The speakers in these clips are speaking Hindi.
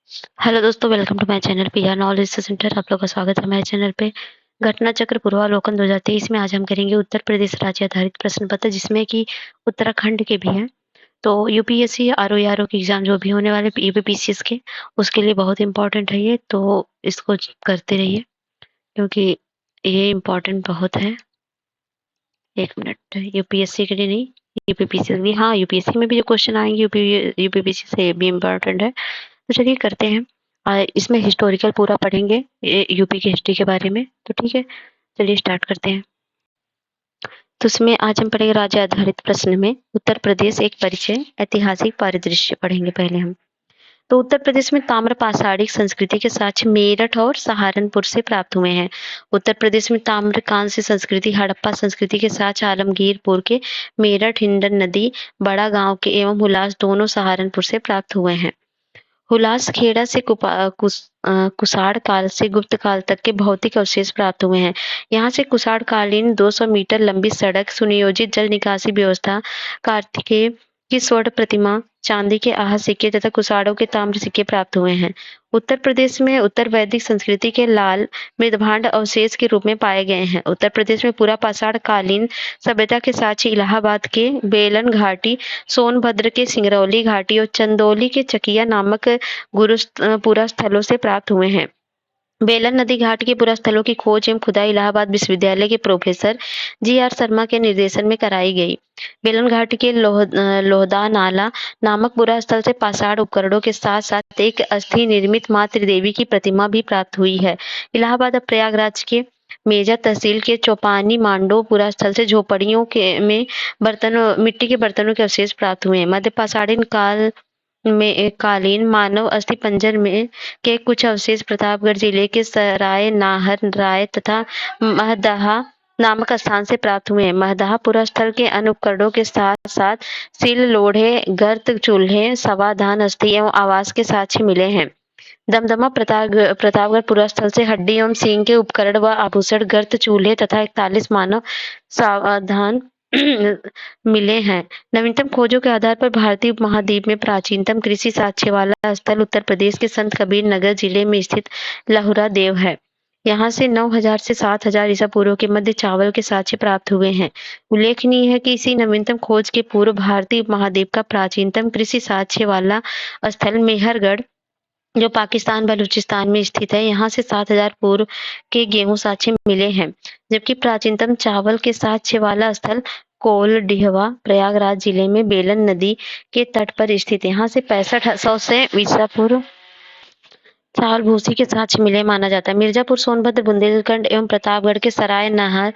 हेलो दोस्तों, welcome to my channel PR knowledge centre. आप लोग का स्वागत है हमारे चैनल पे। घटना चक्र पूर्वावलोकन 2023 में आज हम करेंगे उत्तर प्रदेश राज्य आधारित प्रश्न पत्र, जिसमें कि उत्तराखंड के भी हैं। तो यूपीएससी आरओ के एग्जाम जो भी होने वाले यूपीपीसीएस के, उसके लिए बहुत इंपॉर्टेंट है ये। तो इसको करते रहिए क्योंकि ये इम्पोर्टेंट बहुत है। एक मिनट, यूपीएससी के लिए नहीं, यूपीपीसीएस भी। हाँ, यूपीएससी में भी जो क्वेश्चन आएंगे यूपीपीसी से भी इम्पोर्टेंट है। तो चलिए करते हैं। इसमें हिस्टोरिकल पूरा पढ़ेंगे यूपी की हिस्ट्री के बारे में। तो ठीक है, चलिए स्टार्ट करते हैं। तो उसमें आज हम पढ़ेंगे राज्य आधारित प्रश्न में उत्तर प्रदेश एक परिचय, ऐतिहासिक परिदृश्य पढ़ेंगे पहले हम। तो उत्तर प्रदेश में ताम्र पाषाणिक संस्कृति के साक्ष्य मेरठ और सहारनपुर से प्राप्त हुए हैं। उत्तर प्रदेश में ताम्र कांस्य संस्कृति, हड़प्पा संस्कृति के साक्ष्य आलमगीरपुर के मेरठ, हिंडन नदी, बड़ा गांव के एवं हुलास दोनों सहारनपुर से प्राप्त हुए हैं। हुलास खेड़ा से कुषाण काल से गुप्त काल तक के भौतिक अवशेष प्राप्त हुए हैं। यहाँ से कुषाण कालीन 200 मीटर लंबी सड़क, सुनियोजित जल निकासी व्यवस्था, कार्तिकेय की स्वर्ण प्रतिमा, चांदी के आह सिक्के तथा कुषाणों के ताम्र सिक्के प्राप्त हुए हैं। उत्तर प्रदेश में उत्तर वैदिक संस्कृति के लाल मृदभांड अवशेष के रूप में पाए गए हैं। उत्तर प्रदेश में पूरा पाषाण कालीन सभ्यता के साक्ष्य इलाहाबाद के बेलन घाटी, सोनभद्र के सिंगरौली घाटी और चंदौली के चकिया नामक पुरा स्थलों से प्राप्त हुए हैं। बेलन नदी घाट के पुरा स्थलों की खोज एवं खुदाई इलाहाबाद विश्वविद्यालय के प्रोफेसर जी.आर. शर्मा के निर्देशन में कराई गई। बेलन घाट के लोहदा नाला नामक पुरा स्थल से पाषाण उपकरणों के साथ साथ एक अस्थि निर्मित मां त्रिदेवी की प्रतिमा भी प्राप्त हुई है। इलाहाबाद अब प्रयागराज के मेजा तहसील के चौपानी मांडो पुरा स्थल से झोपड़ियों के में मिट्टी के बर्तनों के अवशेष प्राप्त हुए हैं। मध्य पाषाणीन काल में कालीन मानव अस्थि पंजर में के कुछ अवशेष प्रतापगढ़ जिले के सराय नाहर राय तथा महदहा नामक स्थान से प्राप्त हुए हैं। महदहा पुरा स्थल के अन्य उपकरणों के साथ साथ सिल, लोढ़े, गर्त, चूल्हे, सवाधान अस्थि एवं आवास के साक्ष्य मिले हैं। दमदमा प्रतापगढ़ पुरा स्थल से हड्डी एवं सींग के उपकरण व आभूषण, गर्त, चूल्हे तथा 41 मानव सावधान मिले हैं। नवीनतम खोजों के आधार पर भारतीय उपमहाद्वीप में प्राचीनतम कृषि साक्ष्य वाला स्थल उत्तर प्रदेश के संत कबीर नगर जिले में स्थित लहुरा देव है। यहाँ से 9000 से 7000 ईसा पूर्व के मध्य चावल के साक्ष्य प्राप्त हुए हैं। उल्लेखनीय है कि इसी नवीनतम खोज के पूर्व भारतीय उपमहाद्वीप का प्राचीनतम कृषि साक्ष्य वाला स्थल मेहरगढ़, जो पाकिस्तान बलूचिस्तान में स्थित है, यहाँ से 7000 पूर्व के गेहूं साक्ष्य मिले हैं। जबकि प्राचीनतम चावल के साक्ष्य वाला स्थल कोलडिहवा प्रयागराज जिले में बेलन नदी के तट पर स्थित है। यहाँ से 6500 से ईसा पूर्व चावल भूसी के साक्ष्य मिले माना जाता है। मिर्जापुर, सोनभद्र, बुंदेलखंड एवं प्रतापगढ़ के सराय नाहर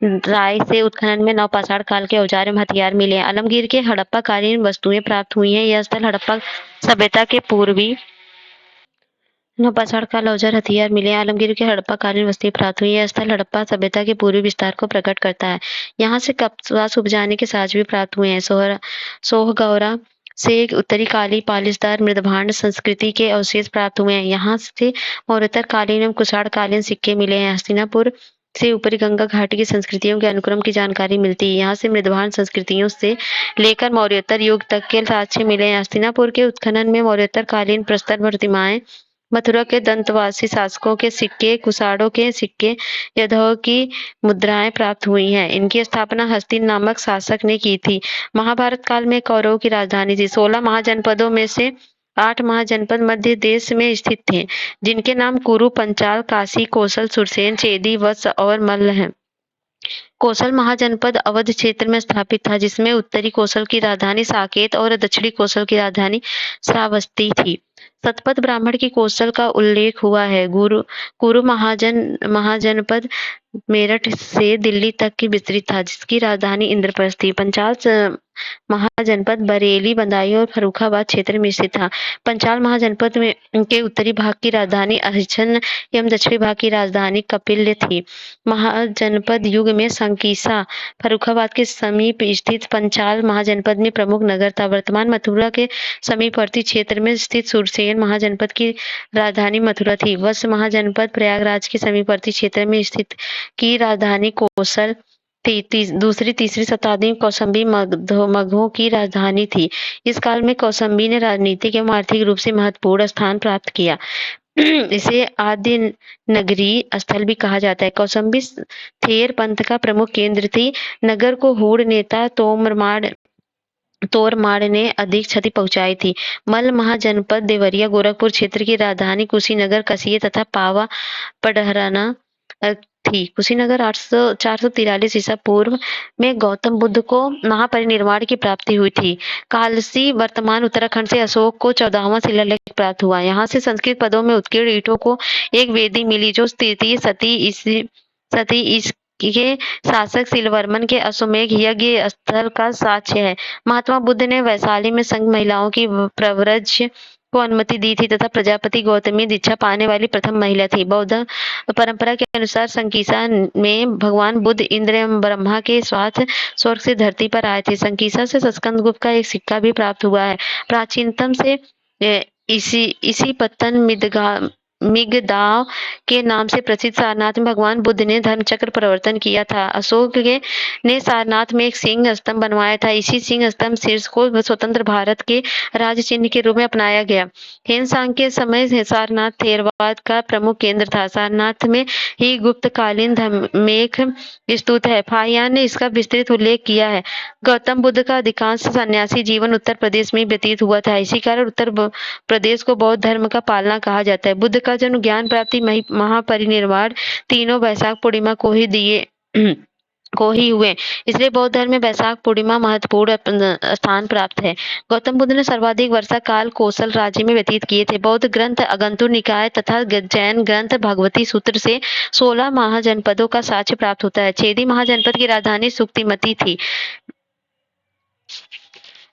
राय से उत्खनन में नवपाषाण काल के औजार एवं हथियार मिले हैं। आलमगीर के हड़प्पा कालीन वस्तुएं प्राप्त हुई हैं। यह स्थल हड़प्पा सभ्यता के पूर्वी नवपाषाण काल औजार हथियार मिले। आलमगीर के हड़प्पा कालीन वस्तुएं प्राप्त हुई। यह स्थल हड़प्पा सभ्यता के पूर्वी विस्तार को प्रकट करता है। यहाँ से कपास उपजाने के साक्ष्य भी प्राप्त हुए हैं। सोहगौरा से उत्तरी काली पालिशदार मृदभांड संस्कृति के अवशेष प्राप्त हुए हैं। यहाँ से मौर्योत्तर कालीन एवं कुषाण कालीन सिक्के मिले हैं। हस्तिनापुर से ऊपरी गंगा घाटी की संस्कृतियों के अनुक्रम की जानकारी मिलती है। यहाँ से मृदभांड संस्कृतियों से लेकर मौर्योत्तर युग तक के साक्ष्य मिले हैं। हस्तिनापुर के उत्खनन में मौर्योत्तर कालीन प्रस्तर प्रतिमाएं, मथुरा के दंतवासी शासकों के सिक्के, कुषाणों के सिक्के, यादवों की मुद्राएं प्राप्त हुई हैं। इनकी स्थापना हस्तिन नामक शासक ने की थी। महाभारत काल में कौरवों की राजधानी थी। 16 महाजनपदों में से 8 महाजनपद मध्य देश में स्थित थे, जिनके नाम कुरु, पंचाल, काशी, कौशल, सुरसेन, चेदी, वत्स और मल्ल हैं। कौशल महाजनपद अवध क्षेत्र में स्थापित था, जिसमें उत्तरी कौशल की राजधानी साकेत और दक्षिणी कौशल की राजधानी श्रावस्ती थी। शतपथ ब्राह्मण की कौशल का उल्लेख हुआ है। कुरु महाजनपद मेरठ से दिल्ली तक की विस्तृत था, जिसकी राजधानी इंद्रप्रस्थ थी। पंचाल महाजनपद बरेली, बदायूं और फर्रुखाबाद क्षेत्र में स्थित था। पंचाल महाजनपद में के उत्तरी भाग की राजधानी अहिच्छन एवं दक्षिणी भाग की राजधानी कपिल्य थी। महाजनपद युग में संकीसा फर्रुखाबाद के समीप स्थित पंचाल महाजनपद में प्रमुख नगर था। वर्तमान मथुरा के समीपवर्ती क्षेत्र में स्थित सुरसेन महाजनपद की राजधानी मथुरा थी। वत्स महाजनपद प्रयागराज के समीपवर्ती क्षेत्र में स्थित की राजधानी कौशल दूसरी तीसरी शताब्दी में कौशाम्बी मगधों की राजधानी थी। इस काल में कौशाम्बी ने राजनीतिक एवं आर्थिक रूप से महत्वपूर्ण स्थान प्राप्त किया। इसे आद्य नगरी स्थल भी कहा जाता है। कौशाम्बी थेर पंथ का प्रमुख केंद्र थी। नगर को हूण नेता तोरमाड़ ने अधिक क्षति पहुंचाई थी। मल महाजनपद देवरिया गोरखपुर क्षेत्र की राजधानी कुशीनगर कसिए तथा पावा पडहराना थी। कुशीनगर 443 ईसा पूर्व में गौतम बुद्ध को महापरिनिर्वाण की प्राप्ति हुई थी। कालसी वर्तमान उत्तराखंड से अशोक को 14वां शिलालेख प्राप्त हुआ। यहाँ से संस्कृत पदों में उत्कीर्ण ईंटों को एक वेदी मिली जो तृतीय सती इसके शासक शिलवर्मन के अश्वमेध यज्ञ स्थल का साक्ष्य है। महात्मा बुद्ध ने वैशाली में संघ महिलाओं की प्रव्रज को अनुमति दी थी तथा प्रजापति गौतमी दीक्षा पाने वाली प्रथम महिला थी। बौद्ध परंपरा के अनुसार संकीसा में भगवान बुद्ध इंद्र एवं ब्रह्मा के साथ स्वर्ग से धरती पर आए थे। संकीसा से स्कंदगुप्त का एक सिक्का भी प्राप्त हुआ है। प्राचीनतम से इसी पत्तन मिगदाव के नाम से प्रसिद्ध सारनाथ में भगवान बुद्ध ने धर्मचक्र प्रवर्तन किया था। अशोक ने सारनाथ में एक सिंह स्तंभ बनवाया था। इसी सिंह स्तंभ शीर्ष को स्वतंत्र भारत के राज्य चिन्ह के रूप में अपनाया गया। हेनसांग के समय सारनाथ थेरवाद का प्रमुख केंद्र था। सारनाथ में ही गुप्तकालीन धर्मेख स्तूप है। फाहियान ने इसका विस्तृत उल्लेख किया है। गौतम बुद्ध का अधिकांश सन्यासी जीवन उत्तर प्रदेश में व्यतीत हुआ था। इसी कारण उत्तर प्रदेश को बौद्ध धर्म का पालना कहा जाता है। बुद्ध का जन्म, ज्ञान प्राप्ति, महापरिनिर्वाण तीनों वैशाख पूर्णिमा को ही हुए। इसलिए बौद्ध धर्म में वैशाख पूर्णिमा महत्वपूर्ण स्थान प्राप्त है। गौतम बुद्ध ने सर्वाधिक वर्षा काल कोसल राज्य में व्यतीत किए थे। बौद्ध ग्रंथ अगंतुर निकाय तथा जैन ग्रंथ भगवती सूत्र से 16 महाजनपदों का साक्ष्य प्राप्त होता है। छेदी महाजनपद की राजधानी सुक्तिमती थी।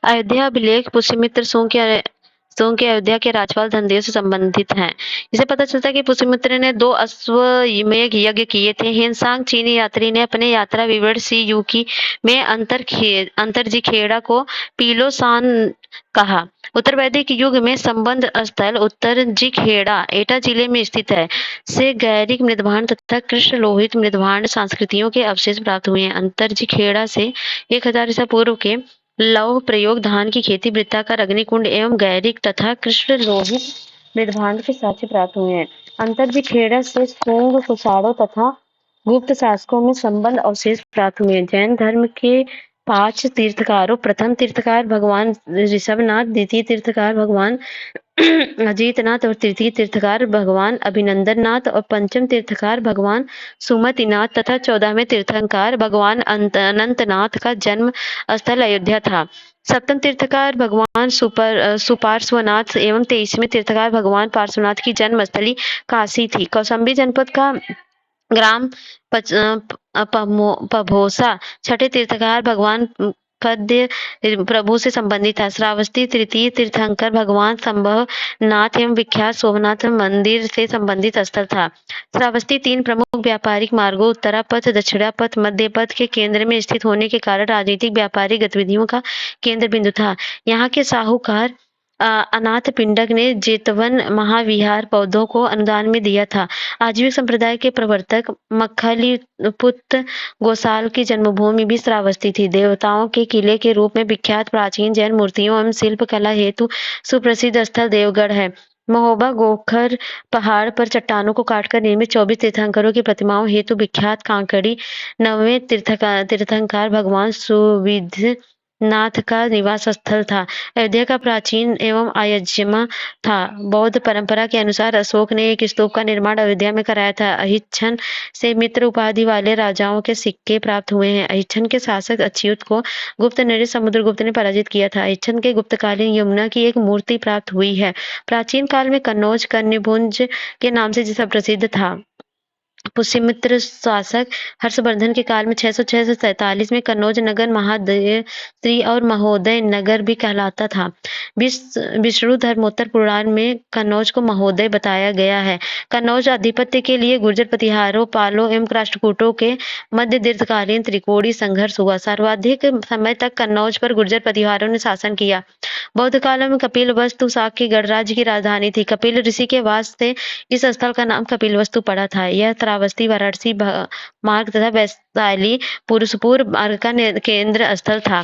अयोध्या अभिलेख पुष्यमित्र सोंग के अयोध्या के राजपाल धनदेव से संबंधित हैं। इसे पता चलता है कि पुष्यमित्र ने 2 अश्वमेध यज्ञ किए थे। हेनसांग चीनी यात्री ने अपने यात्रा विवरण सी यूकी में अंतरजीखेड़ा को पीलोसान कहा। उत्तर वैदिक युग में संबंध स्थल उत्तरजीखेड़ा एटा जिले में स्थित है। से गैरिक मृदभांड तथा कृष्ण लोहित मृदभांड संस्कृतियों के अवशेष प्राप्त हुए हैं। अंतरजीखेड़ा से 1000 ईसा पूर्व के लौह प्रयोग, धान की खेती, वृत्ताकार अग्निकुंड एवं गैरिक तथा कृष्ण लोहित मृदभांड के साक्ष्य प्राप्त हुए हैं। अंतरजीखेड़ा से सोंग, कुषाणों तथा गुप्त शासकों में संबंध अवशेष प्राप्त हुए हैं। जैन धर्म के 5 तीर्थकारों, प्रथम तीर्थकार भगवान ऋषभनाथ, द्वितीय तीर्थकार भगवान अजीतनाथ और तृतीय तीर्थकार भगवान अभिनंदननाथ और पंचम तीर्थकार भगवान सुमतिनाथ तथा 14वें तीर्थंकर भगवान अनंतनाथ का जन्म स्थल अयोध्या था। सप्तम तीर्थकार भगवान सुपार्श्वनाथ एवं 23वें तीर्थकार भगवान पार्श्वनाथ की जन्मस्थली काशी थी। कौशाम्बी जनपद का ग्राम पभोसा छठे तीर्थकार भगवान पद्य प्रभु से संबंधित था। श्रावस्ती तृतीय तीर्थंकर भगवान संभवनाथ एवं विख्यात सोमनाथ मंदिर से संबंधित स्थल था। श्रावस्ती 3 प्रमुख व्यापारिक मार्गों उत्तरा पथ, दक्षिणा पथ, मध्य पथ के केंद्र में स्थित होने के कारण राजनीतिक व्यापारिक गतिविधियों का केंद्र बिंदु था। यहाँ के साहूकार अनाथ पिंडक ने जेतवन महाविहार पौधों को अनुदान में दिया था। आजीविक संप्रदाय के प्रवर्तक मखलीपुत्र गोसाल की जन्मभूमि भी श्रावस्ती थी। देवताओं के किले के रूप में विख्यात प्राचीन जैन मूर्तियों एवं शिल्प कला हेतु सुप्रसिद्ध स्थल देवगढ़ है। महोबा गोखर पहाड़ पर चट्टानों को काटकर निर्मित 24 तीर्थंकरों की प्रतिमाओं हेतु विख्यात कांकड़ी 9वें तीर्थंकर भगवान सुविध नाथ का निवास स्थल था। अयोध्या का प्राचीन एवं आयज्यमा था। बौद्ध परंपरा के अनुसार अशोक ने एक स्तूप का निर्माण अयोध्या में कराया था। अहिच्छन से मित्र उपाधि वाले राजाओं के सिक्के प्राप्त हुए हैं। अहिच्छन के शासक अच्युत को गुप्त नरेश समुद्रगुप्त ने पराजित किया था। अहिच्छन के गुप्तकालीन यमुना की एक मूर्ति प्राप्त हुई है। प्राचीन काल में कन्नौज कन्यभुंज के नाम से जिसका प्रसिद्ध था। पुष्यमित्र शासक हर्षवर्धन के काल में 606 से 47 में कन्नौज नगर महादयश्री और महोदय नगर भी कहलाता था। विष्णु धर्मोत्तर पुराण में कन्नौज को महोदय बताया गया है। कन्नौज आधिपत्य के लिए गुर्जर प्रतिहारों, पालों एवं राष्ट्रकूटों के मध्य दीर्घकालीन त्रिकोणीय संघर्ष हुआ। सर्वाधिक समय तक कन्नौज पर गुर्जर प्रतिहारों ने शासन किया। बौद्ध काल में कपिलवस्तु शाक्य गणराज्य की राजधानी थी। कपिल ऋषि के वास से इस स्थल का नाम कपिलवस्तु पड़ा था। यह श्रावस्ती वाराणसी मार्ग तथा वैशाली पुरुषपुर मार्ग का केंद्र स्थल था।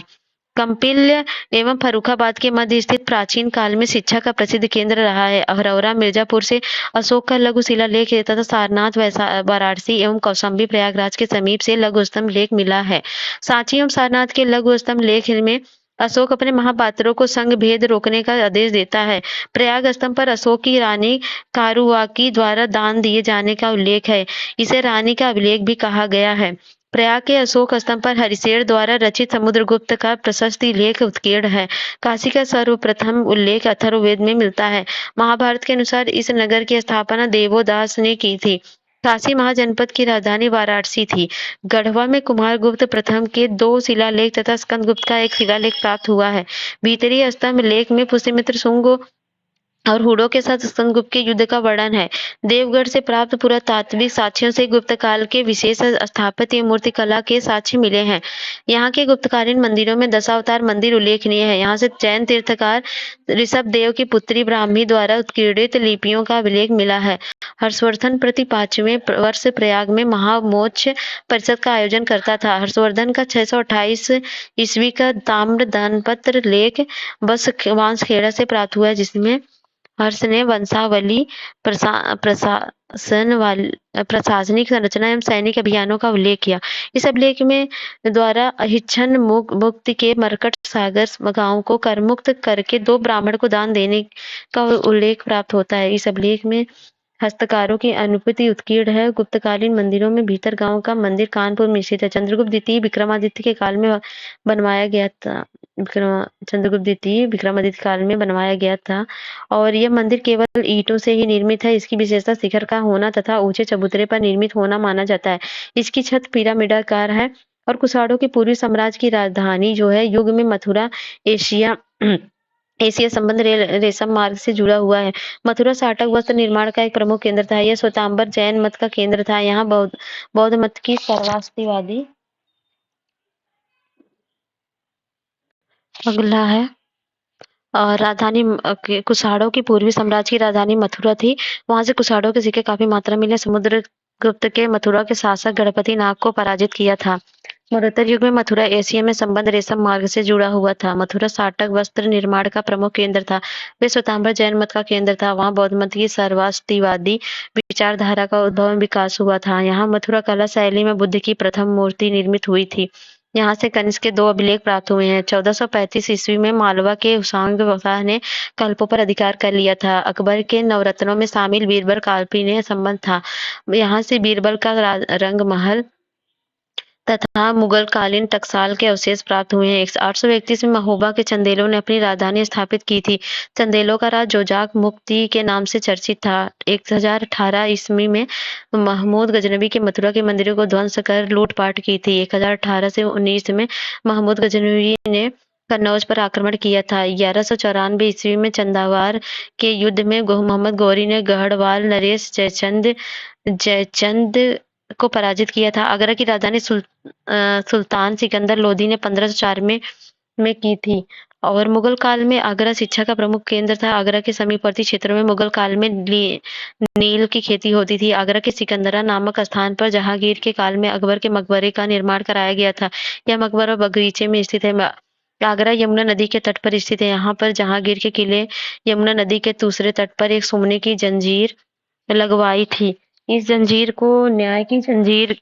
कम्पिल्य एवं फर्रुखाबाद के मध्य स्थित प्राचीन काल में शिक्षा का प्रसिद्ध केंद्र रहा है। अहरौरा मिर्जापुर से अशोक का लघु शिलालेख है तथा सारनाथ वाराणसी एवं कौशाम्बी प्रयागराज के समीप से लघु स्तंभ लेख मिला है। सांची एवं सारनाथ के लघु स्तंभ लेख में अशोक अपने महापात्रों को संग भेद रोकने का आदेश देता है। प्रयाग स्तंभ पर अशोक की रानी कारुवाकी द्वारा दान दिए जाने का उल्लेख है। इसे रानी का अभिलेख भी कहा गया है। प्रयाग के अशोक स्तंभ पर हरिशेर द्वारा रचित समुद्रगुप्त का प्रशस्ति लेख उत्कीर्ण है। काशी का सर्वप्रथम उल्लेख अथर्ववेद में मिलता है। महाभारत के अनुसार इस नगर की स्थापना देवोदास ने की थी। काशी महाजनपद की राजधानी वाराणसी थी। गढ़वा में कुमारगुप्त प्रथम के 2 शिलालेख तथा स्कंदगुप्त का एक शिलालेख प्राप्त हुआ है। भीतरी स्तंभ लेख में पुष्यमित्र शुंग और हुडों के साथ स्कंदगुप्त के युद्ध का वर्णन है। देवगढ़ से प्राप्त पुरातात्विक साक्ष्यों से गुप्त काल के विशेष स्थापत्य मूर्ति कला के साक्ष्य मिले हैं। यहाँ के गुप्तकालीन मंदिरों में दशावतार मंदिर उल्लेखनीय है। यहाँ से जैन तीर्थकार ऋषभ देव की पुत्री ब्राह्मी द्वारा उत्कीर्णित लिपियों का अभिलेख मिला है। हर्षवर्धन प्रति 5वें वर्ष प्रयाग में महामोक्ष परिषद का आयोजन करता था। हर्षवर्धन का 628 ईस्वी का ताम्र दानपत्र लेख बस वांसखेड़ा से प्राप्त हुआ है, जिसमें हर्ष ने वंशावली प्रशासनिक संरचना एवं सैनिक अभियानों का उल्लेख किया। इस अभिलेख में द्वारा अहिच्छन मुक्ति के मरकट सागर गांव को करमुक्त करके 2 ब्राह्मण को दान देने का उल्लेख प्राप्त होता है। इस अभिलेख में हस्तकारों की अनुभूति उत्कीर्ण है। गुप्तकालीन मंदिरों में भीतर गांव का मंदिर कानपुर में स्थित है। चंद्रगुप्त द्वितीय विक्रमादित्य के काल में बनवाया गया था। चंद्रगुप्त द्वितीय विक्रमादित्य काल में बनवाया गया था और यह मंदिर केवल ईंटों से ही निर्मित है। इसकी विशेषता शिखर का होना तथा ऊंचे चबूतरे पर निर्मित होना माना जाता है। इसकी छत पिरामिडाकार है और कुषाणों के पूर्वी साम्राज्य की राजधानी जो है युग में मथुरा एशिया संबंध रेशम मार्ग से जुड़ा हुआ है। मथुरा साटक वस्त्र निर्माण का एक प्रमुख केंद्र था। यह श्वेतांबर जैन मत का केंद्र था। यहाँ बौद्ध मत की सर्वास्तिवादी अगला है और राजधानी कुषाणों की पूर्वी साम्राज्य की राजधानी मथुरा थी। वहां से कुषाणों के सिक्के काफी मात्रा मिले। समुद्रगुप्त के मथुरा के शासक गणपति नाग को पराजित किया था। मरुत्तर युग में मथुरा एशिया में संबंध रेशम मार्ग से जुड़ा हुआ था। मथुरा साटक वस्त्र निर्माण का प्रमुख केंद्र था। वे श्वेतांबर जैन मत का केंद्र था। वहां बौद्ध मत की सर्वास्तिवादी विचारधारा का उद्भव एवं विकास हुआ था। यहाँ मथुरा कला शैली में बुद्ध की प्रथम मूर्ति निर्मित हुई थी। यहाँ से कनिष्क के 2 अभिलेख प्राप्त हुए हैं। 1435 ईस्वी में मालवा के हुसांग शाह ने कल्पों पर अधिकार कर लिया था। अकबर के नवरत्नों में शामिल बीरबल कालपी ने संबंध था। यहाँ से बीरबल का रंग महल तथा मुगल कालीन टकसाल के अवशेष प्राप्त हुए हैं। 831 में महोबा के चंदेलों ने अपनी राजधानी स्थापित की थी। चंदेलों का राज जोजाक मुक्ति के नाम से चर्चित था। 1018 ईस्वी में महमूद गजनबी के मथुरा के मंदिरों को ध्वंस कर लूटपाट की थी। 1018 से 19 में महमूद गजनबी ने कन्नौज पर आक्रमण किया था। 1194 ईस्वी में चंदावार के युद्ध में मोहम्मद गौरी ने गढ़वाल नरेश जयचंद को पराजित किया था। आगरा की राजधानी सुल्तान सिकंदर लोदी ने 1504 में की थी और मुगल काल में आगरा शिक्षा का प्रमुख केंद्र था। आगरा के समीपवर्ती क्षेत्रों में मुगल काल में नील की खेती होती थी। आगरा के सिकंदरा नामक स्थान पर जहांगीर के काल में अकबर के मकबरे का निर्माण कराया गया था। यह मकबरा बगीचे में स्थित है। आगरा यमुना नदी के तट पर स्थित है। यहाँ पर जहांगीर के किले यमुना नदी के दूसरे तट पर एक सोने की जंजीर लगवाई थी। इस जंजीर को न्याय की जंजीर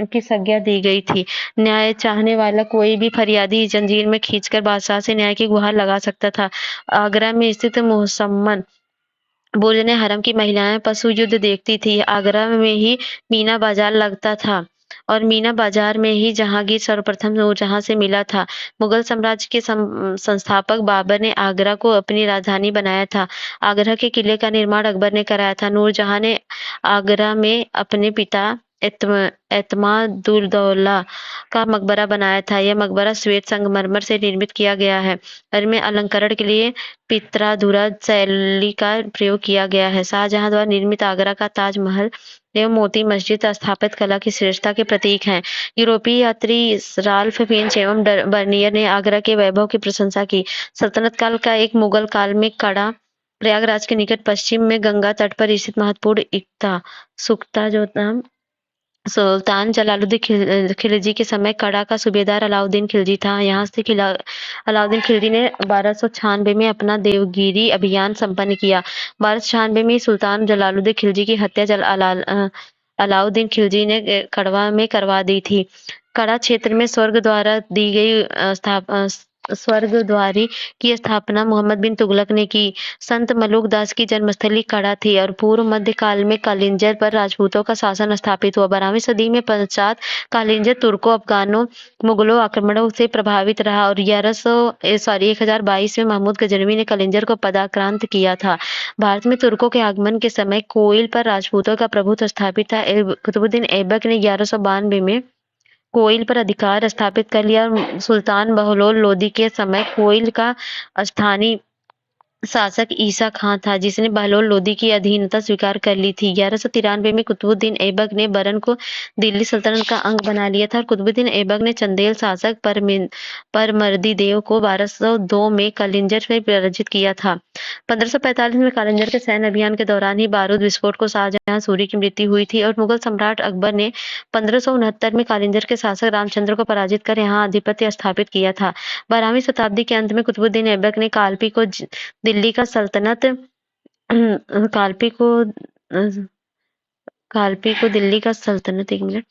की संज्ञा दी गई थी। न्याय चाहने वाला कोई भी फरियादी इस जंजीर में खींचकर बादशाह से न्याय की गुहार लगा सकता था। आगरा में स्थित मोहसम्मन बुर्ज हरम की महिलाएं पशु युद्ध देखती थी। आगरा में ही मीना बाजार लगता था और मीना बाजार में ही जहांगीर सर्वप्रथम नूरजहां से मिला था। मुगल साम्राज्य के संस्थापक बाबर ने आगरा को अपनी राजधानी बनाया था। आगरा के किले का निर्माण अकबर ने कराया था। नूरजहां ने आगरा में अपने पिता एतमादुद्दौला का मकबरा बनाया था। यह मकबरा श्वेत संगमरमर से निर्मित किया गया है और में अलंकरण के लिए पित्राधुरा शैली का प्रयोग किया गया है। शाहजहां द्वारा निर्मित आगरा का ताजमहल एवं मोती मस्जिद स्थापित कला की श्रेष्ठता के प्रतीक हैं। यूरोपीय यात्री राल्फ फिंच एवं बर्नियर ने आगरा के वैभव की प्रशंसा की। सल्तनत काल का एक मुगल काल में कड़ा प्रयागराज के निकट पश्चिम में गंगा तट पर स्थित महत्वपूर्ण इक्ता सुक्ता जो नाम सुल्तान जलालुद्दीन खिलजी के समय कड़ा का सूबेदार अलाउद्दीन खिलजी था। यहाँ से अलाउद्दीन खिलजी ने 1296 में अपना देवगिरी अभियान संपन्न किया। 1296 में सुल्तान जलालुद्दीन खिलजी की हत्या अलाउद्दीन खिलजी ने कड़वा में करवा दी थी। कड़ा क्षेत्र में स्वर्ग द्वारी की स्थापना मोहम्मद बिन तुगलक ने की। संत मलूक दास की जन्मस्थली कड़ा थी और पूर्व मध्य काल में कालिंजर पर राजपूतों का शासन स्थापित हुआ। 12वीं सदी में पश्चात कालिंजर तुर्कों, अफगानों, मुगलों आक्रमणों से प्रभावित रहा और 1022 में महमूद गजनवी ने कालिंजर को पदाक्रांत किया था। भारत में तुर्कों के आगमन के समय कोइल पर राजपूतों का प्रभुत्व स्थापित था। कुतुबुद्दीन ऐबक ने 1192 में कोइल पर अधिकार स्थापित कर लिया और सुल्तान बहलोल लोदी के समय कोइल का स्थानीय शासक ईसा खां था, जिसने बहलोल लोदी की अधीनता स्वीकार कर ली थी। 1193 में कुतुबुद्दीन ऐबक ने बरन को दिल्ली सल्तनत का अंग बना लिया था और कुतुबुद्दीन ऐबक ने चंदेल शासक परमर्दी देव को 1202 में कालिंजर में पराजित किया था। 1545 में कालिंजर के सैन्य अभियान के दौरान ही बारूद विस्फोट को शाहजहां सूरी की मृत्यु हुई थी और मुगल सम्राट अकबर ने 1569 में कालिंजर के शासक रामचंद्र को पराजित कर यहाँ आधिपत्य स्थापित किया था। 12वीं शताब्दी के अंत में कुतुबुद्दीन ऐबक ने दिल्ली का सल्तनत कालपी को दिल्ली का सल्तनत 1 मिनट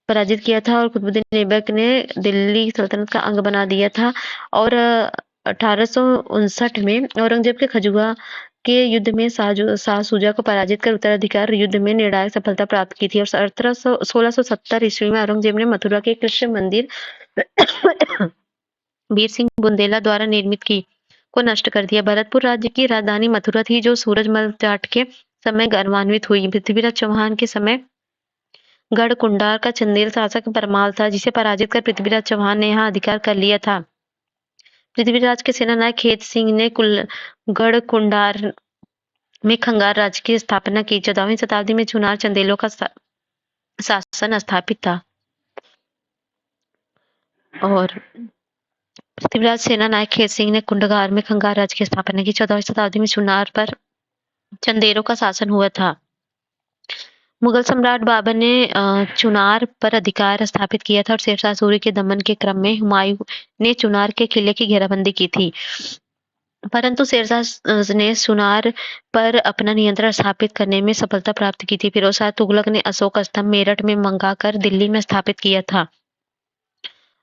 पराजित किया था और कुतुबुद्दीन ऐबक ने दिल्ली सल्तनत का अंग बना दिया था। और 1859 में औरंगजेब के खजुआ के युद्ध में शाह शुजा को पराजित कर उत्तराधिकार युद्ध में निर्णायक सफलता प्राप्त की थी और 1670 ईस्वी में औरंगजेब ने मथुरा के कृष्ण मंदिर वीर सिंह बुंदेला द्वारा निर्मित को नष्ट कर दिया। भरतपुर राज्य की राजधानी मथुरा थी, जो सूरजमल जाट के समय गौरवान्वित हुई। पृथ्वीराज चौहान के समय गढ़ कुंडार का चंदेल शासक परमाल था, जिसे पराजित कर पृथ्वीराज चौहान ने यहाँ अधिकार कर लिया था। पृथ्वीराज के सेनानायक खेत सिंह ने गढ़ कुंडार में खंगार राज्य की स्थापना की। 14वीं शताब्दी में चुनार चंदेलों का शासन स्थापित था और पृथ्वीराज सेनानायक खेत सिंह ने कुंडगार में खंगार राज्य की स्थापना की। 14वीं शताब्दी में चुनार पर चंदेलों का शासन हुआ था। मुगल सम्राट बाबर ने चुनार पर अधिकार स्थापित किया था और शेरशाह सूरी के दमन के क्रम में हुमायूं ने चुनार के किले की घेराबंदी की थी, परंतु शेरशाह ने चुनार पर अपना नियंत्रण स्थापित करने में सफलता प्राप्त की थी। फिरोज शाह तुगलक ने अशोक स्तंभ मेरठ में मंगाकर दिल्ली में स्थापित किया था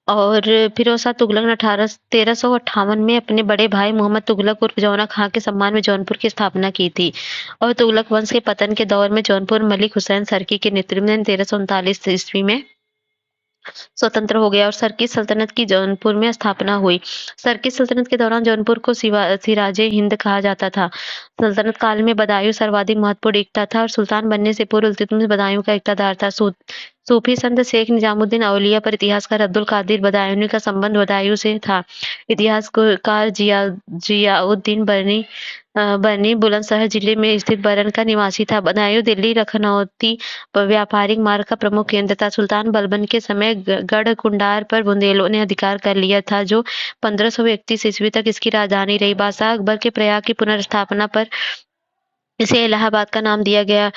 और फिरोज शाह तुगलक ने 1358 में अपने बड़े भाई मोहम्मद तुगलक उर्फ जौना खां के सम्मान में जौनपुर की स्थापना की थी और तुगलक वंश के पतन के दौर में जौनपुर मलिक हुसैन सरकी के नेतृत्व में 1339 ईस्वी में स्वतंत्र हो गया और सरकीस सल्तनत की जौनपुर में स्थापना हुई। सरकीस सल्तनत के दौरान जौनपुर को सिराजे हिंद कहा जाता था। सल्तनत काल में बदायूं सर्वाधिक महत्वपूर्ण एकता था और सुल्तान बनने से पूर्व इल्तुतमिश बदायूं का इक्तादार था। सूफी संत शेख निजामुद्दीन औलिया पर इतिहासकार अब्दुल कादिर बदायूनी का संबंध बदायूं से था। इतिहासकार जियाउद्दीन बरनी बुलंदशहर जिले में स्थित बरन का निवासी था। बदायूं दिल्ली लखनौती व्यापारिक मार्ग का प्रमुख केंद्र था। सुल्तान बलबन के समय गढ़ कुंडार पर बुंदेलों ने अधिकार कर लिया था, जो 1531 ईस्वी तक इसकी राजधानी रही। बादशाह अकबर के प्रयाग की पुनर्स्थापना पर इसे इलाहाबाद का नाम दिया गया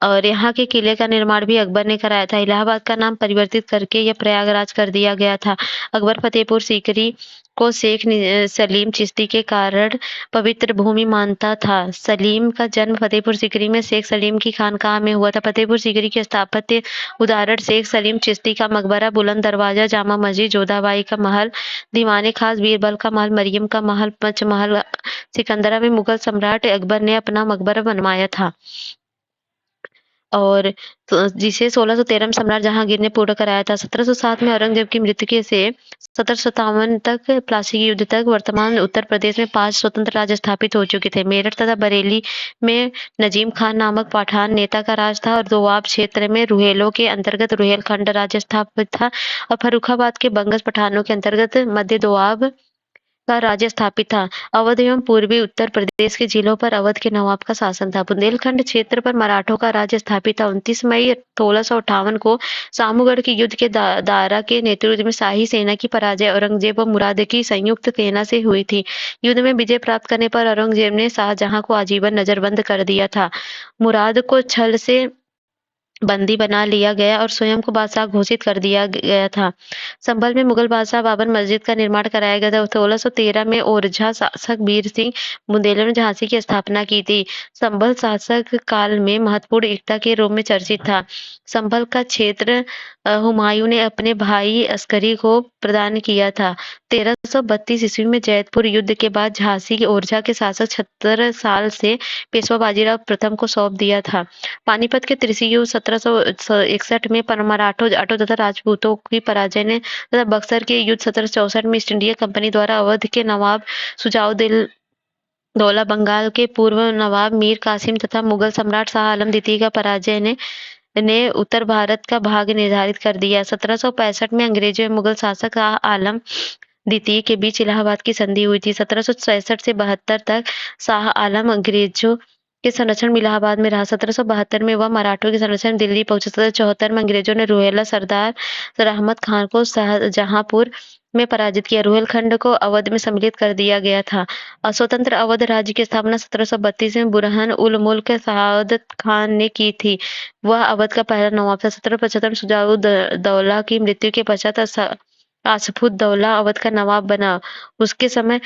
और यहाँ के किले का निर्माण भी अकबर ने कराया था। इलाहाबाद का नाम परिवर्तित करके यह प्रयागराज कर दिया गया था। अकबर फतेहपुर सीकरी को शेख सलीम चिश्ती के कारण पवित्र भूमि मानता था। सलीम का जन्म फतेहपुर सीकरी में शेख सलीम की खानकाह में हुआ था। फतेहपुर सीकरी के स्थापत्य उदाहरण शेख सलीम चिश्ती का मकबरा, बुलंद दरवाजा, जामा मस्जिद, जोधाबाई का महल, दीवाने खास, बीरबल का महल, मरियम का महल, पंचमहल सिकंदरा में मुगल सम्राट अकबर ने अपना मकबरा बनवाया था और जिसे 1613 में सम्राट जहांगीर ने पूर्ण कराया था। 1707 में औरंगजेब की मृत्यु से 1757 तक प्लासी के युद्ध तक वर्तमान उत्तर प्रदेश में 5 स्वतंत्र राज्य स्थापित हो चुके थे। मेरठ तथा बरेली में नजीम खान नामक पठान नेता का राज था और दोआब क्षेत्र में रुहेलों के अंतर्गत रुहेलखंड राज्य स्थापित था और फर्रुखाबाद के बंगस पठानों के अंतर्गत मध्य दोआब का राज्य स्थापित था। अवध एवं पूर्वी उत्तर प्रदेश के जिलों पर अवध के नवाब का शासन था। बुंदेलखंड क्षेत्र पर मराठों का राज्य स्थापित था। 29 मई 1658 को सामूगढ़ के युद्ध के दारा के नेतृत्व में शाही सेना की पराजय औरंगजेब और मुराद की संयुक्त सेना से हुई थी। युद्ध में विजय प्राप्त करने पर औरंगजेब ने शाहजहां को आजीवन नजरबंद कर दिया था। मुराद को छल से बंदी बना लिया गया और स्वयं को बादशाह घोषित कर दिया गया था। संभल में मुगल बादशाह बाबर मस्जिद का निर्माण कराया गया था। 1613 में ओरछा शासक वीर सिंह बुंदेले ने झांसी की स्थापना की थी। संभल शासक काल में महत्वपूर्ण एकता के रूप में चर्चित था। संभल का क्षेत्र हुमायूं ने अपने भाई अस्करी को प्रदान किया था। 1332 ईस्वी में जैतपुर युद्ध के बाद झांसी के ओरछा के शासक 76 साल से पेशवा बाजीराव प्रथम को सौंप दिया था। पानीपत के त्रिशी युद्ध 1761 में मराठों जाटों तथा राजपूतों की पराजय ने तथा बक्सर के युद्ध 1764 में ईस्ट इंडिया कंपनी द्वारा अवध के नवाब सुजाउद्दीन दौला, बंगाल के पूर्व नवाब मीर कासिम तथा मुगल सम्राट शाह आलम द्वितीय का पराजय ने उत्तर भारत का भाग्य निर्धारित कर दिया। 1765 में अंग्रेजों और मुगल शासक शाह आलम द्वितीय के बीच इलाहाबाद की संधि हुई थी। 1766 से 72 तक शाह आलम अंग्रेजों के संरक्षण में इलाहाबाद में रहा। 1772 में वह मराठों के संरक्षण दिल्ली पहुंचे। 1774 में अंग्रेजों ने रोहिला सरदार अहमद खान को शाहजहांपुर में पराजित किया। रोहिलखंड को अवध में सम्मिलित कर दिया गया था। स्वतंत्र अवध राज्य की स्थापना 1732 में बुरहान उल मुल्क सआदत खान ने की थी। वह अवध का पहला नवाब था। 1775 में सुजाउद्दौला की मृत्यु के पश्चात आसफुद्दौला अवध का नवाब बना। उसके समय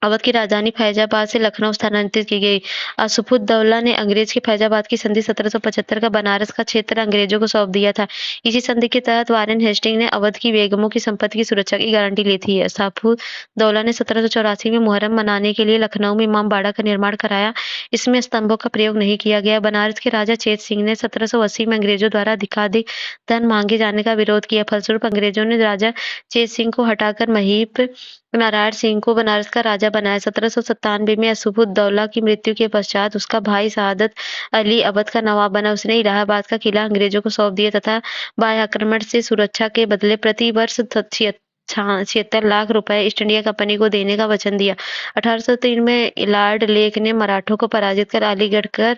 अवध की राजधानी फैजाबाद से लखनऊ स्थानांतरित की गई। आसफुद्दौला ने अंग्रेज के फैजाबाद की संधि 1775 का बनारस का क्षेत्र अंग्रेजों को सौंप दिया था। इसी संधि के तहत वारेन हेस्टिंग ने अवध की बेगमों की संपत्ति की सुरक्षा की गारंटी ली थी। आसफुद्दौला ने 1784 में मुहर्रम मनाने के लिए लखनऊ में इमाम बाड़ा का निर्माण कराया। इसमें स्तंभों का प्रयोग नहीं किया गया। बनारस के राजा चेत सिंह ने 1780 में अंग्रेजों द्वारा अधिकाधिक धन मांगे जाने का विरोध किया। फलस्वरूप अंग्रेजों ने राजा चेत सिंह को हटाकर महीप नारायण सिंह को बनारस का राजा बनाया। 1797 में आसफुद्दौला की मृत्यु के पश्चात उसका भाई सआदत अली अवध का नवाब बना। उसने इलाहाबाद का किला अंग्रेजों को सौंप दिया तथा बाह्य आक्रमण से सुरक्षा के बदले प्रति वर्ष 76 लाख रुपए ईस्ट इंडिया कंपनी को देने का वचन दिया। 1803 में लॉर्ड लेक ने मराठों को पराजित कर अलीगढ़ कर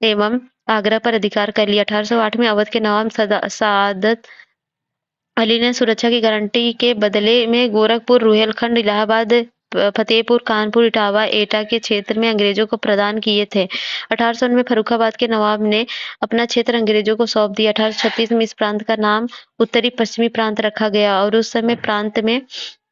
एवं आगरा पर अधिकार कर लिया। 1808 में अवध के नवाब सआदत अली ने सुरक्षा की गारंटी के बदले में गोरखपुर, रुहेलखंड, इलाहाबाद, फतेहपुर, कानपुर, इटावा, एटा के क्षेत्र में अंग्रेजों को प्रदान किए थे। 1809 में फर्रुखाबाद के नवाब ने अपना क्षेत्र अंग्रेजों को सौंप दिया। 1836 में इस प्रांत का नाम उत्तरी पश्चिमी प्रांत रखा गया और उस समय प्रांत में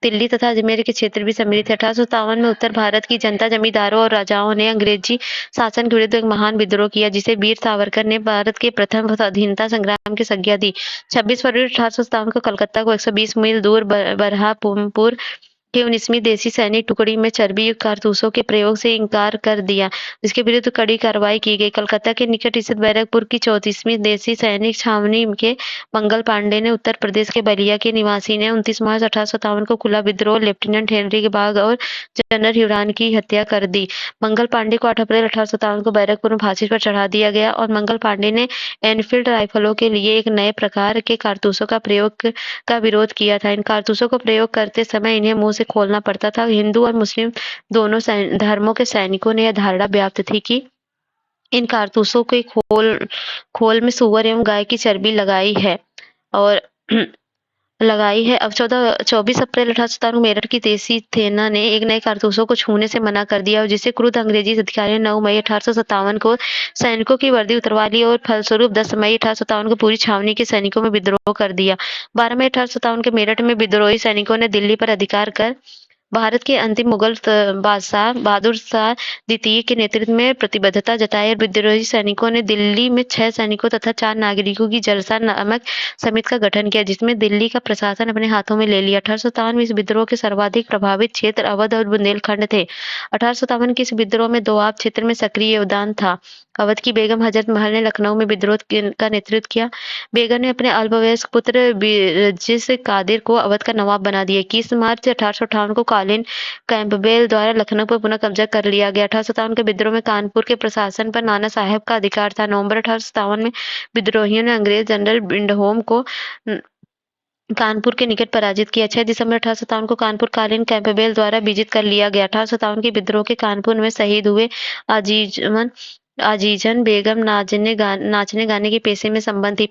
दिल्ली तथा अजमेर के क्षेत्र भी सम्मिलित थे। 1857 में उत्तर भारत की जनता, जमींदारों और राजाओं ने अंग्रेजी शासन के विरुद्ध एक महान विद्रोह किया, जिसे वीर सावरकर ने भारत के प्रथम स्वाधीनता संग्राम की संज्ञा दी। 26 फरवरी 1857 को कलकत्ता को 120 मील दूर बरहामपुर के 19वीं देसी सैनिक टुकड़ी में चर्बी युक्त कारतूसों के प्रयोग से इंकार कर दिया, जिसके विरुद्ध कड़ी कार्रवाई की गई। कलकत्ता के निकट स्थित बैरकपुर की 34वीं देसी सैनिक छावनी के मंगल पांडे ने उत्तर प्रदेश के बलिया के निवासी ने 29 मार्च 1857 को खुला विद्रोह लेफ्टिनेंट हेनरी के बाग और जनरल ह्यूरान की हत्या कर दी। मंगल पांडे को 8 अप्रैल 1857 को बैरकपुर में फांसी पर चढ़ा दिया गया और मंगल पांडे ने एनफील्ड राइफलों के लिए एक नए प्रकार के कारतूसों का प्रयोग का विरोध किया था। इन कारतूसों को प्रयोग करते समय इन्हें मुंह से खोलना पड़ता था। हिंदू और मुस्लिम दोनों धर्मों के सैनिकों ने यह धारणा व्याप्त थी कि इन कारतूसों के खोल में सूअर एवं गाय की चर्बी और लगाई है। अब 24 अप्रैल 1857 को मेरठ की देसी सेना ने एक नए कारतूसों को छूने से मना कर दिया और जिससे क्रुद्ध अंग्रेजी अधिकारियों ने 9 मई 1857 को सैनिकों की वर्दी उतरवा ली और फलस्वरूप 10 मई 1857 को पूरी छावनी के सैनिकों में विद्रोह कर दिया। 12 मई 1857 के मेरठ में विद्रोही सैनिकों ने दिल्ली पर अधिकार कर भारत के अंतिम मुगल बादशाह बहादुर शाह द्वितीय के नेतृत्व में प्रतिबद्धता जताई और विद्रोही सैनिकों ने दिल्ली में 6 सैनिकों तथा 4 नागरिकों की जलसा नामक समिति का गठन किया, जिसमें दिल्ली का प्रशासन अपने हाथों में ले लिया। 1857 में इस विद्रोह के सर्वाधिक प्रभावित क्षेत्र अवध और बुंदेलखंड थे। 1857 के इस विद्रोह में दोआब क्षेत्र में सक्रिय योगदान था। अवध की बेगम हजरत महल ने लखनऊ में विद्रोह का नेतृत्व किया। बेगम ने अपने अल्पवयस्क पुत्र बिरजिस कादिर को अवध का नवाब बना दिया। 21 मार्च 1858 को कॉलिन कैंपबेल द्वारा लखनऊ पर पुनः कब्जा कर लिया गया। 1857 के विद्रोह में कानपुर के प्रशासन पर नाना साहेब का अधिकार था। नवंबर 1857 में विद्रोहियों ने अंग्रेज जनरल विंडहोम को कानपुर के निकट पराजित किया। 6 दिसंबर 1857 को कानपुर कॉलिन कैंपबेल द्वारा विजित कर लिया गया। 1857 के विद्रोह के कानपुर में शहीद हुए आजीवन अजीजन बेगम नाचने गाने के पेशे में संबंध थी।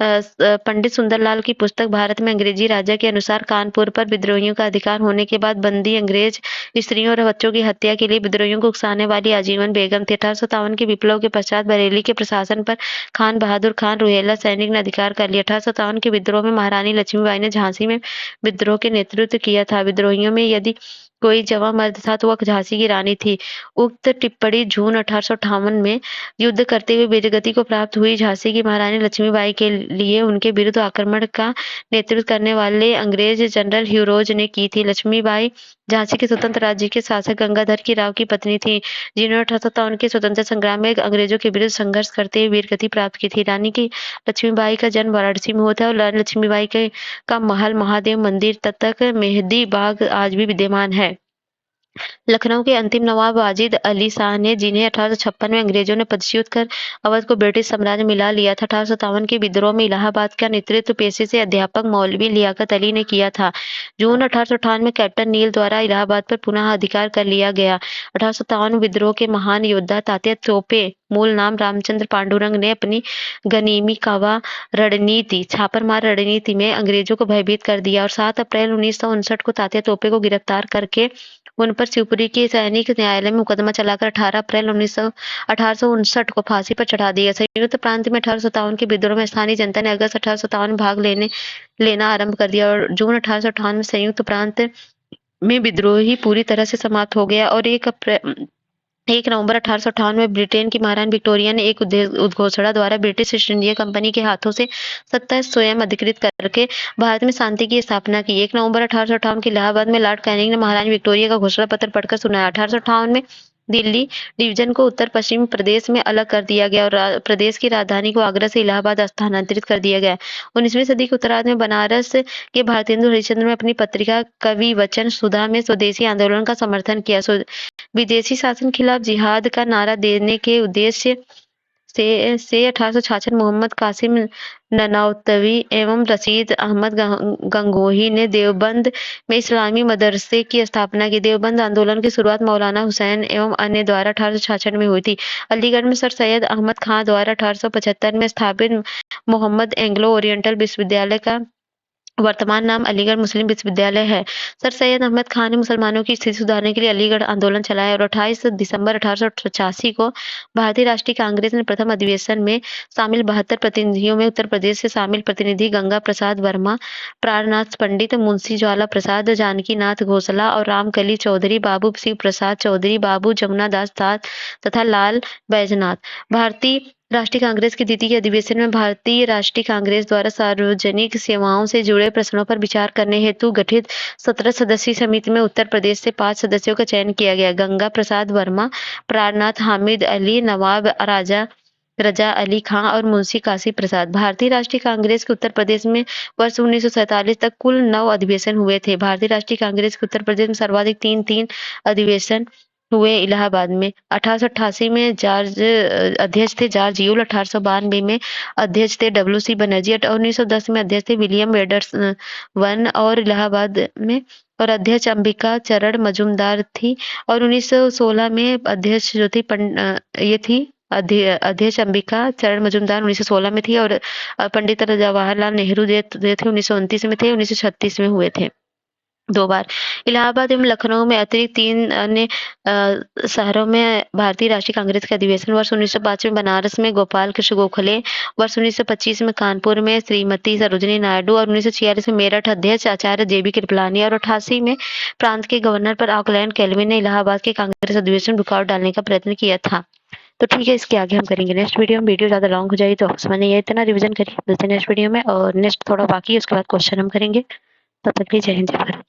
पंडित सुंदरलाल की पुस्तक भारत में अंग्रेजी राजा के अनुसार कानपुर पर विद्रोहियों का अधिकार होने के बाद बंदी अंग्रेज स्त्रियों और बच्चों की हत्या के लिए विद्रोहियों को उकसाने वाली आजीवन बेगम थी। 1857 के विप्लव के पश्चात बरेली के प्रशासन पर खान बहादुर खान रुहेला सैनिक ने अधिकार कर लिया। 1857 के विद्रोह में महारानी लक्ष्मीबाई ने झांसी में विद्रोह के नेतृत्व किया था। विद्रोहियों में यदि कोई जवां मर्द था तो वह झांसी की रानी थी। उक्त टिप्पणी जून 1858 में युद्ध करते हुए वीरगति को प्राप्त हुई झांसी की महारानी लक्ष्मीबाई के लिए उनके विरुद्ध आक्रमण का नेतृत्व करने वाले अंग्रेज जनरल ह्यूरोज ने की थी। लक्ष्मीबाई झांसी के स्वतंत्र राज्य के शासक गंगाधर की राव की पत्नी थी, जिन्होंने 1857 के स्वतंत्रता संग्राम में अंग्रेजों के विरुद्ध संघर्ष करते हुए वीरगति प्राप्त की थी। रानी की लक्ष्मीबाई का जन्म वाराणसी में हुआ था और रानी लक्ष्मीबाई का महल महादेव मंदिर तक मेहंदी बाग आज भी विद्यमान है। लखनऊ के अंतिम नवाब वाजिद अली शाह ने, जिन्हें 1856 में अंग्रेजों ने पदच्युत कर अवध को ब्रिटिश साम्राज्य में मिला लिया था। 1857 के विद्रोह में इलाहाबाद का नेतृत्व पेशे से अध्यापक मौलवी लियाकत अली ने किया था। जून 1858 में कैप्टन नील द्वारा इलाहाबाद पर पुनः अधिकार कर लिया गया। 1857 विद्रोह के महान योद्धा तात्या तोपे, मूल नाम रामचंद्र पांडुरंग, ने अपनी गनीमी कावा रणनीति छापरमार रणनीति में अंग्रेजों को भयभीत कर दिया और 7 अप्रैल 1959 को तात्या तोपे को गिरफ्तार करके उन पर शिवपुरी के सैनिक न्यायालय में मुकदमा चलाकर 18 अप्रैल 1859 को फांसी पर चढ़ा दिया। संयुक्त प्रांत में 1857 के विद्रोह में स्थानीय जनता ने अगस्त 1857 में भाग लेना आरंभ कर दिया और जून 1858 में संयुक्त प्रांत में विद्रोह ही पूरी तरह से समाप्त हो गया और 1 नवंबर 1858 में ब्रिटेन की महारानी विक्टोरिया ने एक उद्घोषणा द्वारा ब्रिटिश ईस्ट इंडिया कंपनी के हाथों से सत्ता स्वयं अधिकृत करके भारत में शांति की स्थापना की। 1 नवंबर 1858 के इलाहाबाद में लॉर्ड कैनिंग ने महारानी विक्टोरिया का घोषणा पत्र पढ़कर सुनाया। 1858 में दिल्ली डिवीजन को उत्तर पश्चिम प्रदेश में अलग कर दिया गया और प्रदेश की राजधानी को आगरा से इलाहाबाद स्थानांतरित कर दिया गया। 19वीं सदी के उत्तरार्ध में बनारस के भारतेंदु हरिश्चंद्र ने अपनी पत्रिका कवि वचन सुधा में स्वदेशी आंदोलन का समर्थन किया। विदेशी शासन खिलाफ जिहाद का नारा देने के उद्देश्य से 1866 मोहम्मद कासिम ननौतवी एवं रशीद अहमद गंगोही ने देवबंद में इस्लामी मदरसे की स्थापना की। देवबंद आंदोलन की शुरुआत मौलाना हुसैन एवं अन्य द्वारा 1866 में हुई थी। अलीगढ़ में सर सैयद अहमद खां द्वारा 1875 में स्थापित मोहम्मद एंग्लो ओरिएंटल विश्वविद्यालय का वर्तमान नाम अलीगढ़ मुस्लिम विश्वविद्यालय है। सर सैयद अहमद खान ने मुसलमानों की स्थिति सुधारने के लिए अलीगढ़ आंदोलन चलाया और 28 दिसंबर 1885 को भारतीय राष्ट्रीय कांग्रेस ने प्रथम अधिवेशन में शामिल 72 प्रतिनिधियों में उत्तर प्रदेश से शामिल प्रतिनिधि गंगा प्रसाद वर्मा, प्राणनाथ पंडित, मुंशी ज्वाला प्रसाद, जानकी नाथ घोषला और रामकली चौधरी, बाबू शिव प्रसाद चौधरी, बाबू जमुना दास तथा लाल बैजनाथ। भारतीय राष्ट्रीय कांग्रेस के द्वितीय अधिवेशन में भारतीय राष्ट्रीय कांग्रेस द्वारा सार्वजनिक सेवाओं से जुड़े प्रश्नों पर विचार करने हेतु गठित 17 सदस्यीय समिति में उत्तर प्रदेश से 5 सदस्यों का चयन किया गया। गंगा प्रसाद वर्मा, प्राणनाथ हामिद अली, नवाब रजा अली खां और मुंशी काशी प्रसाद। भारतीय राष्ट्रीय कांग्रेस के उत्तर प्रदेश में वर्ष 1947 तक कुल 9 अधिवेशन हुए थे। भारतीय राष्ट्रीय कांग्रेस के उत्तर प्रदेश में सर्वाधिक 3 अधिवेशन हुए। इलाहाबाद में 1888 में अध्यक्ष थे जॉर्ज यूल, 1892 में अध्यक्ष थे WC बनर्जी, 1910 में अध्यक्ष थे विलियम वेडर्स वन और इलाहाबाद में और अध्यक्ष अंबिका चरण मजूमदार थी और 1916 में अध्यक्ष जो थी ये थी अध्यक्ष अंबिका चरण मजूमदार 1916 में थी और पंडित जवाहरलाल नेहरू थे 1929 में थे, 1936 में हुए थे 2 बार। इलाहाबाद एवं लखनऊ में अतिरिक्त 3 अन्य शहरों में भारतीय राष्ट्रीय कांग्रेस का अधिवेशन वर्ष 1905 में बनारस में गोपाल कृष्ण गोखले, वर्ष 1925 में कानपुर में श्रीमती सरोजिनी नायडू और 1946 में मेरठ अध्यक्ष आचार्य JB कृपलानी और 88 में प्रांत के गवर्नर पर ऑकलैंड केल्विन ने इलाहाबाद के कांग्रेस अधिवेशन में रुकावट डालने का प्रयत्न किया था। तो ठीक है, इसके आगे हम करेंगे नेक्स्ट वीडियो में। वीडियो ज़्यादा लॉन्ग हो जाएगी तो समझ नहीं, ये इतना रिविजन करिए, मिलते हैं नेक्स्ट वीडियो में और नेक्स्ट थोड़ा बाकी है उसके बाद क्वेश्चन हम करेंगे। तब तक के लिए जय हिंद जय भारत।